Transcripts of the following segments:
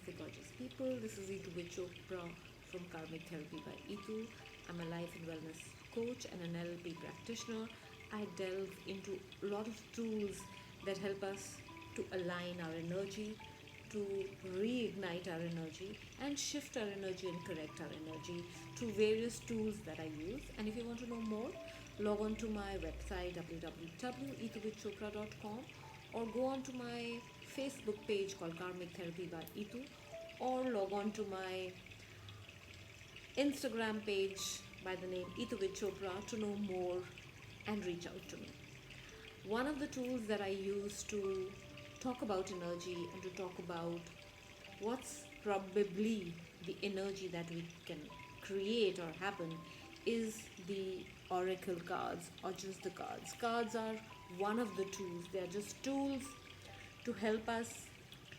Namaste gorgeous people. This is Itu Chopra from Karmic Therapy by Itu. I'm a life and wellness coach and an NLP practitioner. I delve into a lot of tools that help us to align our energy, to reignite our energy and shift our energy and correct our energy through various tools that I use. And if you want to know more, log on to my website www.ituvitchopra.com or go on to my Facebook page called Karmic Therapy by Itu, or log on to my Instagram page by the name Itu with Chopra to know more and reach out to me. One of the tools that I use to talk about energy and to talk about what's probably the energy that we can create or happen is the oracle cards, or just the cards. Cards are one of the tools. They are just tools to help us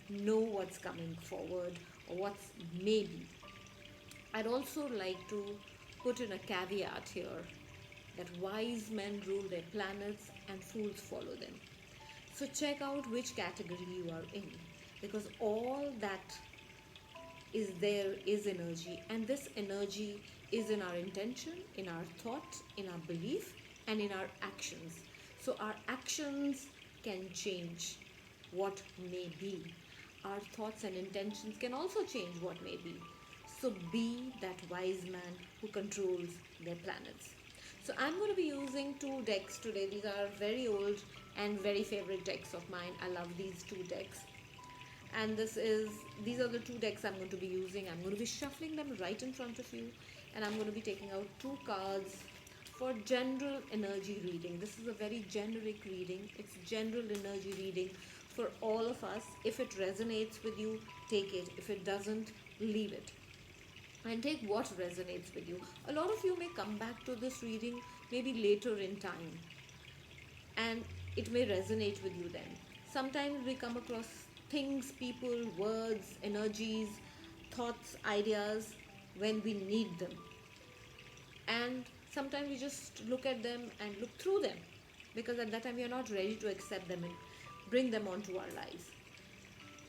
know what's coming forward or what's maybe. I'd also like to put in a caveat here that wise men rule their planets and fools follow them. So check out which category you are in, because all that is there is energy, and this energy is in our intention, in our thought, in our belief, and in our actions. So our actions can change what may be. Our thoughts and intentions can also change what may be. So be that wise man who controls their planets. So I'm going to be using two decks today. These are very old and very favorite decks of mine. I love these two decks. And these are the two decks I'm going to be using. I'm going to be shuffling them right in front of you, and I'm going to be taking out two cards for general energy reading. This is a very generic reading. It's general energy reading for all of us. If it resonates with you, take it. If it doesn't, leave it and take what resonates with you. A lot of you may come back to this reading maybe later in time, and it may resonate with you then. Sometimes we come across things, people, words, energies, thoughts, ideas when we need them. And sometimes we just look at them and look through them, because at that time we are not ready to accept them and bring them onto our lives.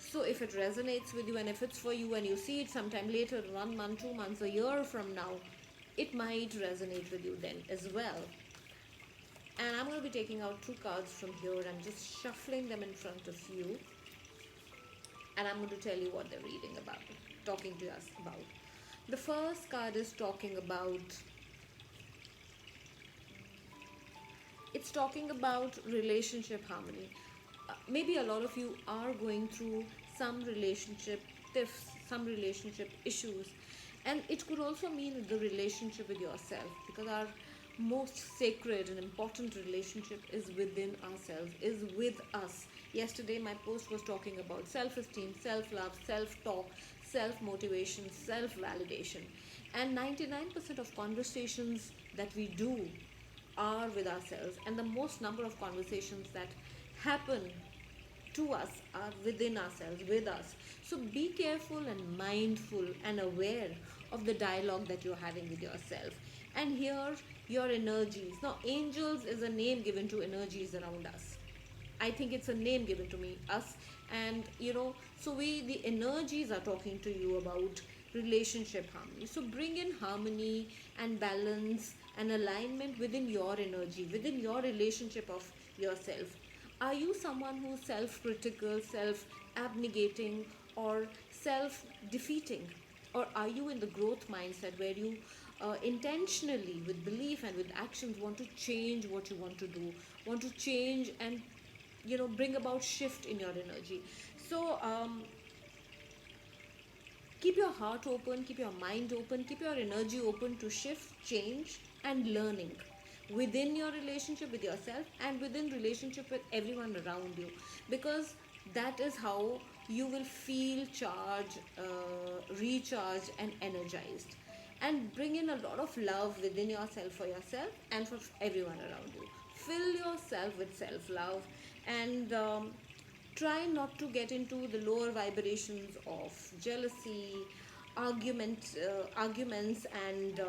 So if it resonates with you, and if it's for you and you see it sometime later, 1 month, 2 months, a year from now, it might resonate with you then as well. And I'm going to be taking out two cards from here. I'm just shuffling them in front of you, and I'm going to tell you what they're reading about, talking to us about. The first card is talking about, it's talking about relationship harmony. Maybe a lot of you are going through some relationship tiffs, some relationship issues, and it could also mean the relationship with yourself, because our most sacred and important relationship is within ourselves, is with us. Yesterday my post was talking about self-esteem, self-love, self-talk, self-motivation, self-validation, and 99% of conversations that we do are with ourselves, and the most number of conversations that happen to us are within ourselves, with us. So be careful and mindful and aware of the dialogue that you're having with yourself. And here, your energies. Now, angels is a name given to energies around us. I think it's a name given to me, us, and so the energies are talking to you about relationship harmony. So bring in harmony and balance and alignment within your energy, within your relationship of yourself. Are you someone who's self-critical, self-abnegating, or self-defeating? Or are you in the growth mindset where you intentionally, with belief and with actions, want to change what you want to do, want to change and bring about shift in your energy? So keep your heart open, keep your mind open, keep your energy open to shift, change, and learning within your relationship with yourself and within relationship with everyone around you, because that is how you will feel charged, recharged, and energized. And bring in a lot of love within yourself, for yourself and for everyone around you. Fill yourself with self-love, and try not to get into the lower vibrations of jealousy, arguments, and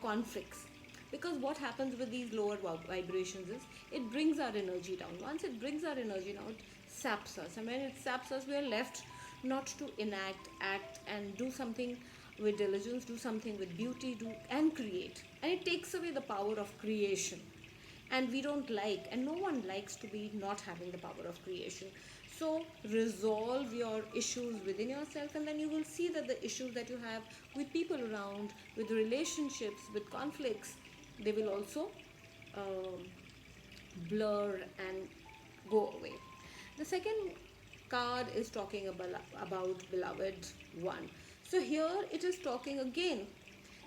conflicts, because what happens with these lower vibrations is it brings our energy down. Once it brings our energy down, it saps us, and when it saps us, we are left not to enact, act, and do something with diligence, do something with beauty, do and create. And it takes away the power of creation. And we don't like, and no one likes to be not having the power of creation. So resolve your issues within yourself, and then you will see that the issues that you have with people around, with relationships, with conflicts, they will also um, blur and go away. The second card is talking about beloved one. So here it is talking again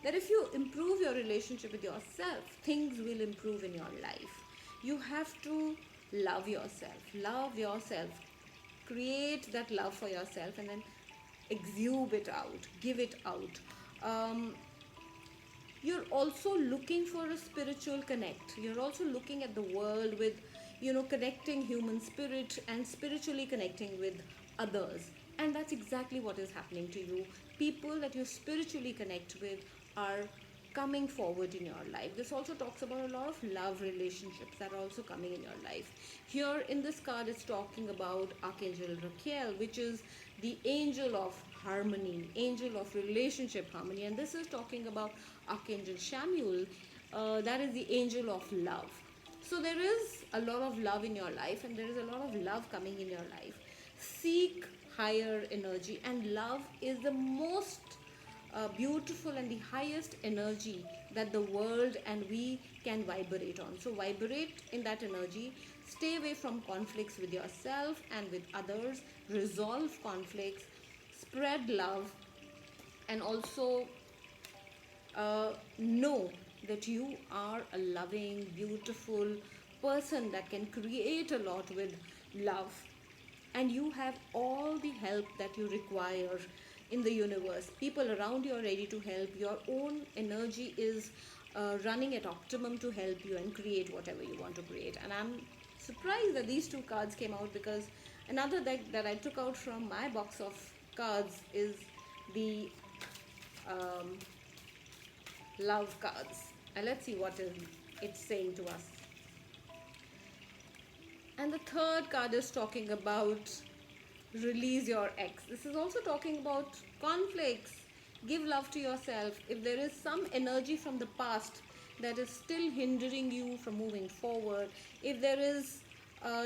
that if you improve your relationship with yourself, things will improve in your life. You have to love yourself. Love yourself. Create that love for yourself and then exude it out, give it out. Um, you're also looking for a spiritual connect. You're also looking at the world with, connecting human spirit and spiritually connecting with others. And that's exactly what is happening to you. People that you spiritually connect with are coming forward in your life. This also talks about a lot of love relationships that are also coming in your life. Here in this card, it's talking about Archangel Raquel, which is the angel of harmony, angel of relationship harmony. And this is talking about Archangel Samuel, that is the angel of love. So there is a lot of love in your life, and there is a lot of love coming in your life. Seek higher energy, and love is the most beautiful and the highest energy that the world and we can vibrate on. So vibrate in that energy. Stay away from conflicts with yourself and with others. Resolve conflicts. Spread love, and also know that you are a loving, beautiful person that can create a lot with love. And you have all the help that you require in the universe. People around you are ready to help. Your own energy is running at optimum to help you and create whatever you want to create. And I'm surprised that these two cards came out, because another deck that I took out from my box of cards is the um, love cards. And let's see what is it's saying to us. And the third card is talking about release your ex. This is also talking about conflicts. Give love to yourself. If there is some energy from the past that is still hindering you from moving forward, if there is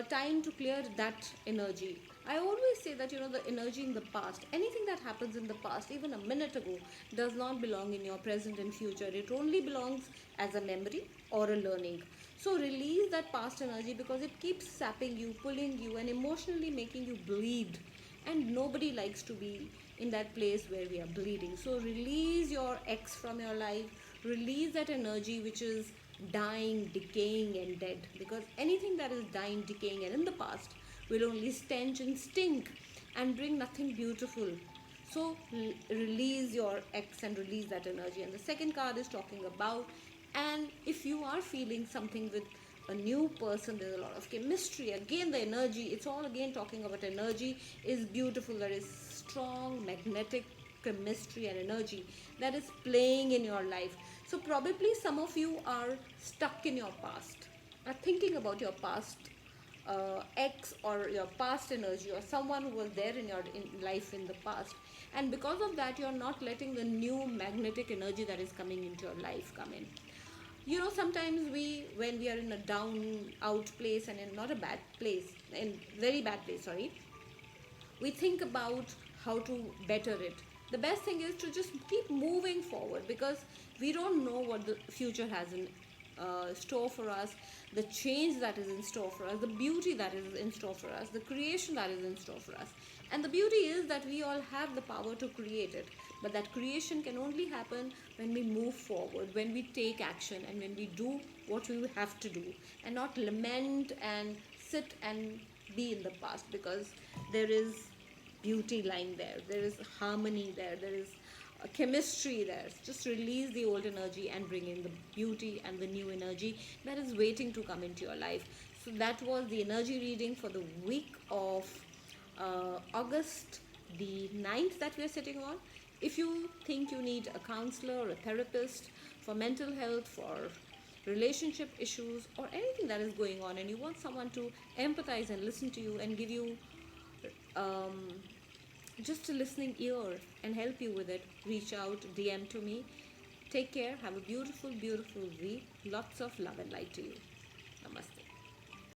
time to clear that energy. I always say that the energy in the past, anything that happens in the past, even a minute ago, does not belong in your present and future. It only belongs as a memory or a learning. So release that past energy, because it keeps sapping you, pulling you, and emotionally making you bleed. And nobody likes to be in that place where we are bleeding. So release your ex from your life. Release that energy which is dying, decaying, and dead. Because anything that is dying, decaying, and in the past will only stench and stink and bring nothing beautiful. So release your ex and release that energy. And the second card is talking about, and if you are feeling something with a new person, there's a lot of chemistry. Again, the energy, it's all again talking about energy is beautiful. There is strong magnetic chemistry and energy that is playing in your life. So probably some of you are stuck in your past, are thinking about your past ex or your past energy or someone who was there in your life in the past, and because of that you're not letting the new magnetic energy that is coming into your life come in. Sometimes when we are in a down out place and in not a bad place, in very bad place, sorry, we think about how to better it. The best thing is to just keep moving forward, because we don't know what the future has in store for us, the change that is in store for us, the beauty that is in store for us, the creation that is in store for us. And the beauty is that we all have the power to create it. But that creation can only happen when we move forward, when we take action, and when we do what we have to do, and not lament and sit and be in the past, because there is beauty lying there, there is harmony there, there is a chemistry there. Just release the old energy and bring in the beauty and the new energy that is waiting to come into your life. So that was the energy reading for the week of August the 9th that we are sitting on. If you think you need a counselor or a therapist for mental health, for relationship issues, or anything that is going on, and you want someone to empathize and listen to you and give you um, just a listening ear and help you with it, reach out, DM to me. Take care. Have a beautiful, beautiful week. Lots of love and light to you. Namaste.